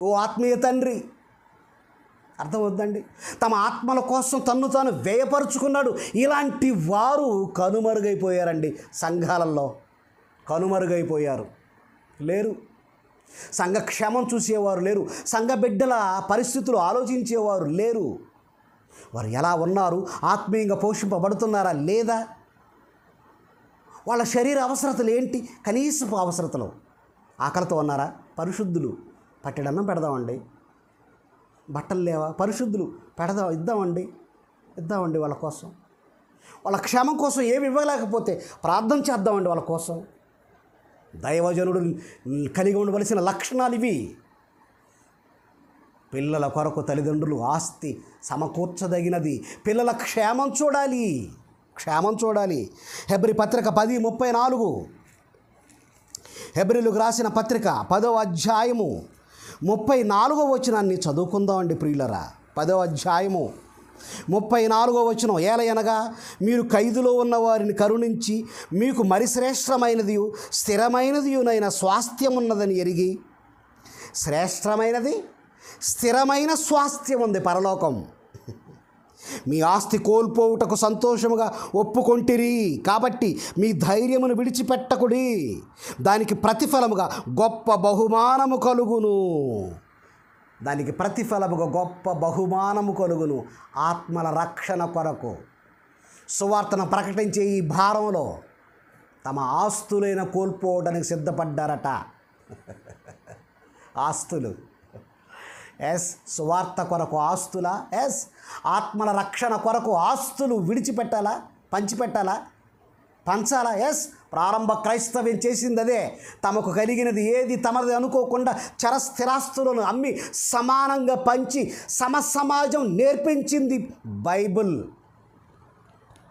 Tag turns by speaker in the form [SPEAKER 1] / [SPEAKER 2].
[SPEAKER 1] ఓ ఆత్మీయ తండ్రి, అర్థమవుతుందండి. తమ ఆత్మల కోసం తన్ను తాను వ్యయపరుచుకున్నాడు. ఇలాంటి వారు కనుమరుగైపోయారండి. సంఘాలలో కనుమరుగైపోయారు, లేరు. సంఘ క్షేమం చూసేవారు లేరు. సంఘ బిడ్డల పరిస్థితులు ఆలోచించేవారు లేరు. వారు ఎలా ఉన్నారు, ఆత్మీయంగా పోషింపబడుతున్నారా లేదా, వాళ్ళ శరీర అవసరతలు ఏంటి, కనీసపు అవసరతలు. ఆకలితో ఉన్నారా? పరిశుద్ధులు పట్టెడన్నం పెడదామండి. బట్టలు లేవా? పరిశుద్ధులు ఇద్దామండి వాళ్ళ కోసం. వాళ్ళ క్షేమం కోసం ఏమి ఇవ్వలేకపోతే ప్రార్థన చేద్దామండి వాళ్ళ కోసం. దైవజనుడు కలిగి ఉండవలసిన లక్షణాలు ఇవి. పిల్లల కొరకు తల్లిదండ్రులు ఆస్తి సమకూర్చదగినది. పిల్లల క్షేమం చూడాలి. హెబ్రీ పత్రిక 10:34, హెబ్రీలకు రాసిన పత్రిక 10వ అధ్యాయము 34వ వచనాన్ని చదువుకుందామండి ప్రియులరా. 10వ అధ్యాయము 34వ వచనం, ఏలయనగా మీరు ఖైదులో ఉన్న వారిని కరుణించి మీకు మరి శ్రేష్టమైనది స్థిరమైనదియునైన స్వాస్థ్యం ఉన్నదని ఎరిగి. శ్రేష్టమైనది స్థిరమైన స్వాస్థ్యం ఉంది, పరలోకం. మీ ఆస్తి కోల్పోవుటకు సంతోషముగా ఒప్పుకొంటిరి కాబట్టి మీ ధైర్యమును విడిచిపెట్టకుడి. దానికి ప్రతిఫలముగా గొప్ప బహుమానము కలుగును. ఆత్మల రక్షణ కొరకు సువార్తను ప్రకటించే ఈ భారంలో తమ ఆస్తులైన కోల్పోవడానికి సిద్ధపడ్డారట. ఆస్తులు, సువార్త కొరకు ఆస్తులా? ఆత్మల రక్షణ కొరకు ఆస్తులు విడిచిపెట్టాలా, పంచాలా? ప్రారంభ క్రైస్తవ్యం చేసింది అదే. తమకు కలిగినది ఏది తమది అనుకోకుండా చరస్థిరాస్తులను అమ్మి సమానంగా పంచి సమసమాజం నేర్పించింది బైబిల్.